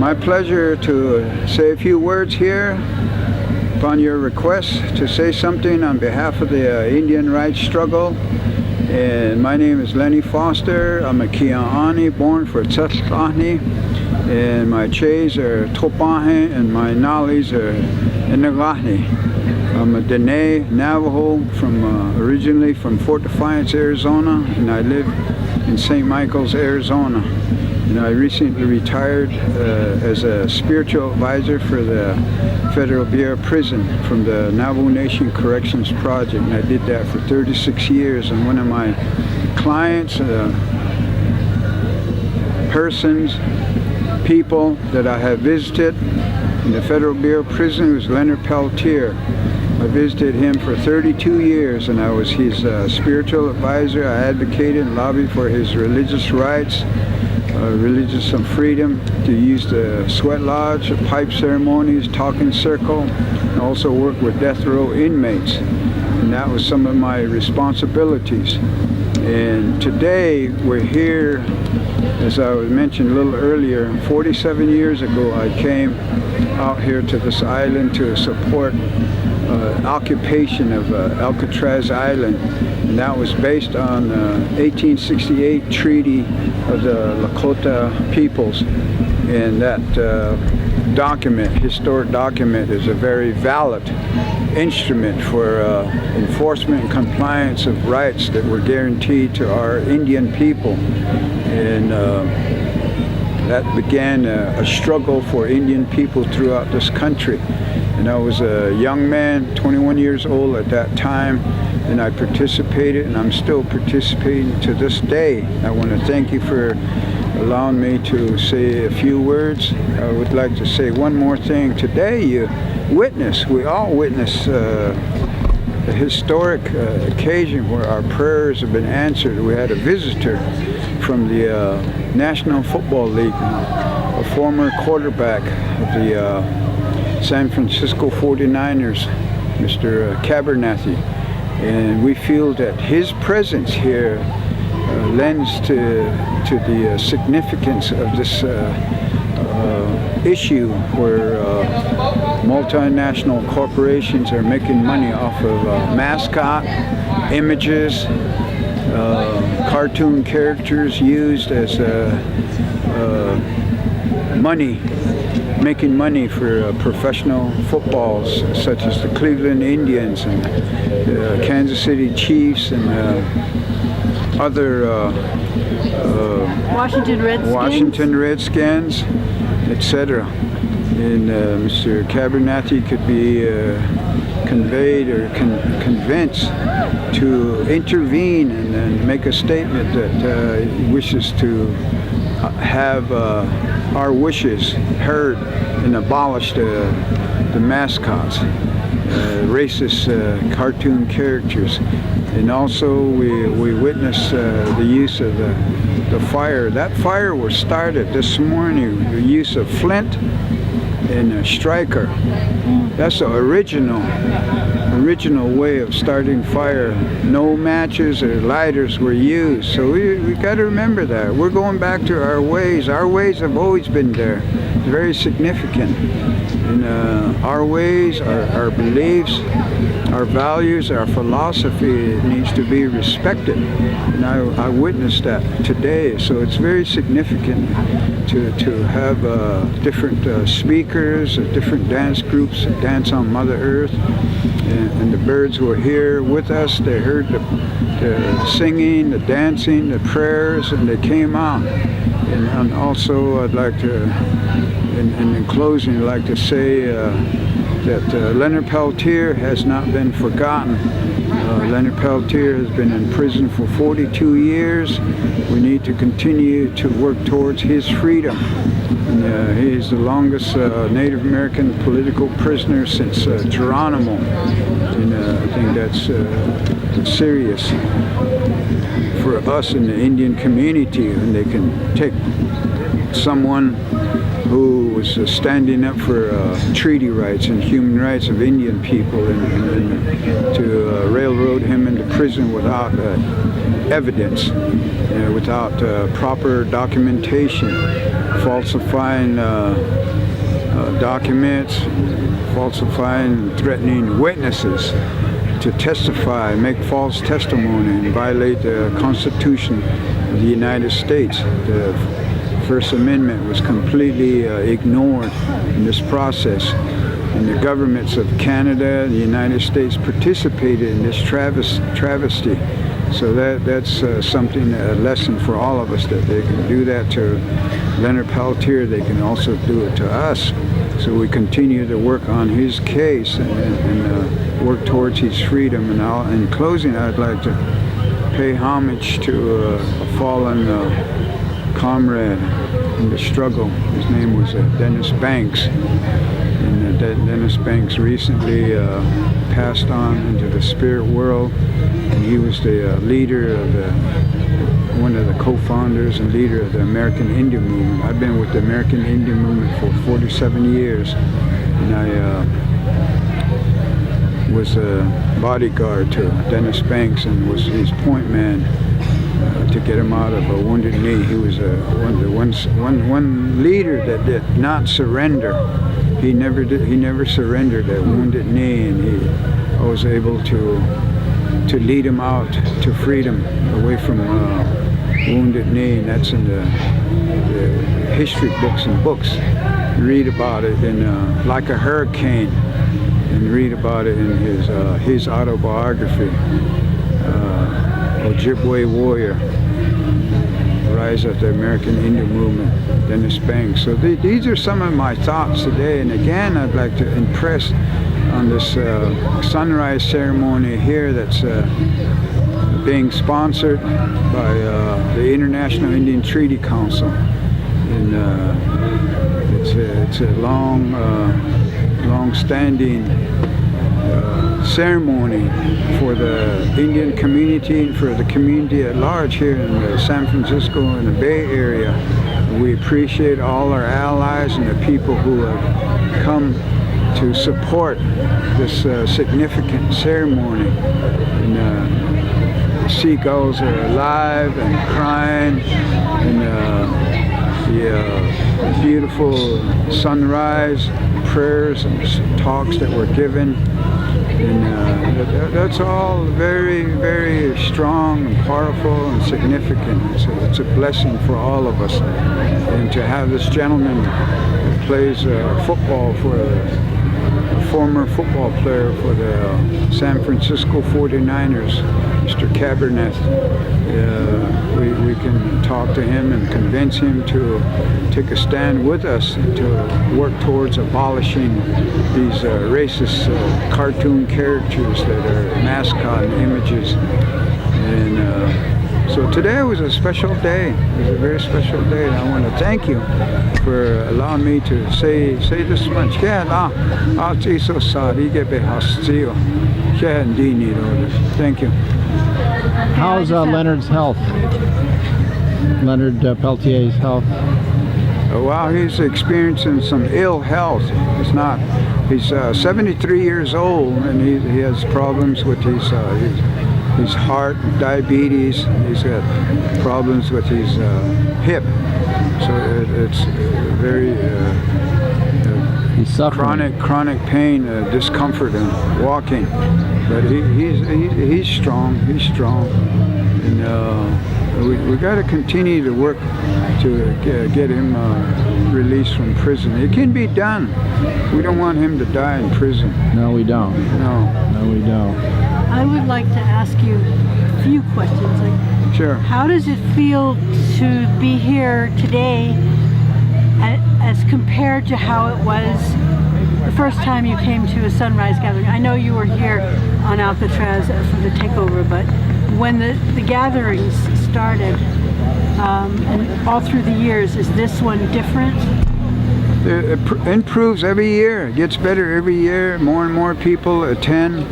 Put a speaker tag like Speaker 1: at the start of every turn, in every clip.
Speaker 1: My pleasure to say a few words here upon your request to say something on behalf of the Indian rights struggle. And my name is Lenny Foster. I'm a Kia'ani, born for Tset'lani, and my Ch's are Topahe and my Nalis are Inagahni. I'm a Dene Navajo from originally from Fort Defiance, Arizona, and I live in St. Michael's, Arizona. And I recently retired as a spiritual advisor for the Federal Bureau of Prison from the Navajo Nation Corrections Project. And I did that for 36 years. And one of my clients, persons, people that I have visited in the Federal Bureau of Prison was Leonard Peltier. I visited him for 32 years, and I was his spiritual advisor. I advocated and lobbied for his religious rights, religious freedom to use the sweat lodge, pipe ceremonies, talking circle, and also work with death row inmates. And that was some of my responsibilities. And today we're here, as I mentioned a little earlier, 47 years ago I came out here to this island to support occupation of Alcatraz Island, and that was based on 1868 Treaty of the Lakota peoples. And that document, historic document, is a very valid instrument for enforcement and compliance of rights that were guaranteed to our Indian people. And that began a struggle for Indian people throughout this country. And I was a young man, 21 years old at that time, and I participated, and I'm still participating to this day. I want to thank you for allowing me to say a few words. I would like to say one more thing. Today we all witness a historic occasion where our prayers have been answered. We had a visitor from the National Football League, a former quarterback of the San Francisco 49ers, Mr. Cabernathy, and we feel that his presence here lends to the significance of this issue where multinational corporations are making money off of mascot images, cartoon characters used as money, making money for professional footballs such as the Cleveland Indians and the Kansas City Chiefs and other Washington Redskins, etc. And Mr. Cabernathy could be conveyed or convinced to intervene and make a statement that he wishes to have our wishes heard and abolish the mascots, racist cartoon characters. And also we witnessed the use of the fire. That fire was started this morning, the use of flint and a striker. That's the original way of starting fire. No matches or lighters were used. So we got to remember that. We're going back to our ways. Our ways have always been there. It's very significant. And our ways, our beliefs, our values, our philosophy needs to be respected. And I witnessed that today. So it's very significant to have different speakers, different dance groups that dance on Mother Earth. And the birds were here with us. They heard the singing, the dancing, the prayers, and they came out. And also I'd like to, in closing, I'd like to say that Leonard Peltier has not been forgotten. Leonard Peltier has been in prison for 42 years. We need to continue to work towards his freedom. And, he is the longest Native American political prisoner since Geronimo. And I think that's serious for us in the Indian community, and they can take someone who was standing up for treaty rights and human rights of Indian people and to railroad him into prison without evidence, without proper documentation. falsifying documents, falsifying, threatening witnesses to testify, make false testimony, and violate the Constitution of the United States. The First Amendment was completely ignored in this process. And the governments of Canada, the United States participated in this travesty. So that's something, a lesson for all of us, that they can do that to Leonard Peltier, they can also do it to us. So we continue to work on his case and work towards his freedom. And in closing, I'd like to pay homage to a fallen comrade in the struggle. His name was Dennis Banks. And Dennis Banks recently passed on into the spirit world. And he was the leader of one of the co-founders and leader of the American Indian Movement. I've been with the American Indian Movement for 47 years, and I was a bodyguard to Dennis Banks and was his point man to get him out of a wounded knee. He was one leader that did not surrender. He never surrendered that wounded knee, and he was able to lead him out to freedom, away from wounded knee. And that's in the history books and books. Read about it in Like a Hurricane, and read about it in his autobiography, Ojibwe Warrior, Rise of the American Indian Movement, Dennis Banks. So these are some of my thoughts today. And again, I'd like to impress on this sunrise ceremony here that's being sponsored by the International Indian Treaty Council. And it's a long-standing ceremony for the Indian community and for the community at large here in San Francisco and the Bay Area. We appreciate all our allies and the people who have come to support this significant ceremony. And the seagulls are alive and crying, and the beautiful sunrise, prayers and talks that were given. And that's all very, very strong and powerful and significant. It's a blessing for all of us. And to have this gentleman that plays football for a former football player for the San Francisco 49ers, Mr. Cabernet, we can talk to him and convince him to take a stand with us to work towards abolishing these racist cartoon characters that are mascot images. And so today was a special day. It was a very special day, and I want to thank you for allowing me to say this much. Thank you.
Speaker 2: How's Leonard's health? Leonard Peltier's health?
Speaker 1: Well, he's experiencing some ill health. He's 73 years old, and he has problems with his heart, diabetes. He's got problems with his hip. So it's very chronic pain, discomfort in walking. But he's strong. He's strong, and we got to continue to work to get him released from prison. It can be done. We don't want him to die in prison.
Speaker 2: No, we don't.
Speaker 1: No,
Speaker 2: we don't.
Speaker 3: I would like to ask you a few questions.
Speaker 1: Sure.
Speaker 3: How does it feel to be here today as compared to how it was the first time you came to a sunrise gathering? I know you were here on Alcatraz for the takeover, but when the gatherings started, and all through the years, is this one different?
Speaker 1: It improves every year. It gets better every year. More and more people attend,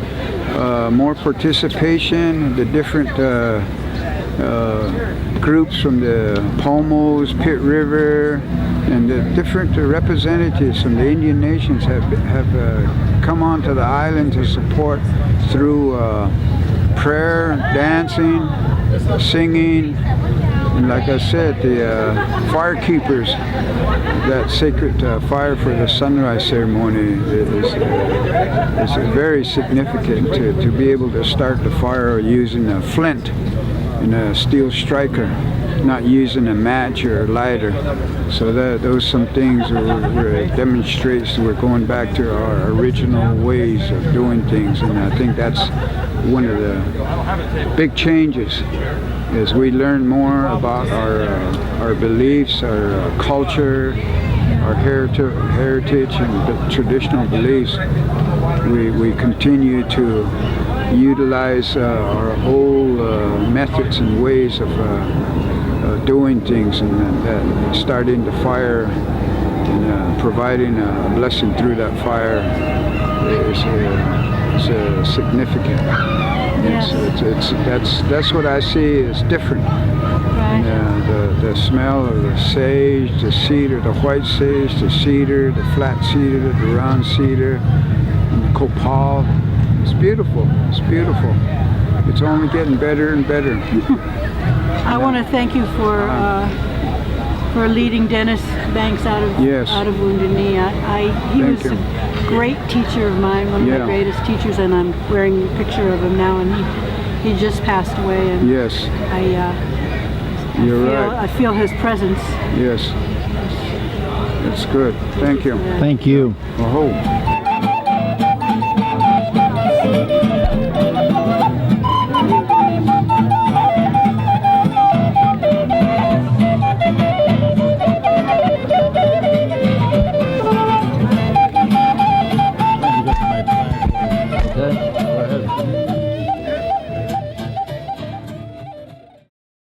Speaker 1: more participation. The different groups from the Pomos, Pitt River, and the different representatives from the Indian nations have come onto the island to support through prayer, dancing, singing, And like I said, the fire keepers, that sacred fire for the sunrise ceremony is very significant to be able to start the fire using a flint and a steel striker, not using a match or a lighter. So those some things where it demonstrates we're going back to our original ways of doing things, and I think that's one of the big changes as we learn more about our beliefs, our culture, our heritage and traditional beliefs. We continue to utilize our old methods and ways of doing things, and starting the fire and providing a blessing through that fire is significant.
Speaker 3: Yes.
Speaker 1: That's what I see as different.
Speaker 3: Right.
Speaker 1: And, the smell of the sage, the cedar, the white sage, the cedar, the flat cedar, the round cedar, and the copal. It's beautiful. It's beautiful. It's only getting better and better.
Speaker 3: I want to thank you for leading Dennis Banks out of Wounded Knee. He
Speaker 1: Thank
Speaker 3: was
Speaker 1: you.
Speaker 3: a great teacher of mine, one of my greatest teachers, and I'm wearing a picture of him now. And he just passed away. And
Speaker 1: Yes.
Speaker 3: I feel his presence.
Speaker 1: Yes. That's good. Thank you.
Speaker 2: Thank you.
Speaker 1: Oh.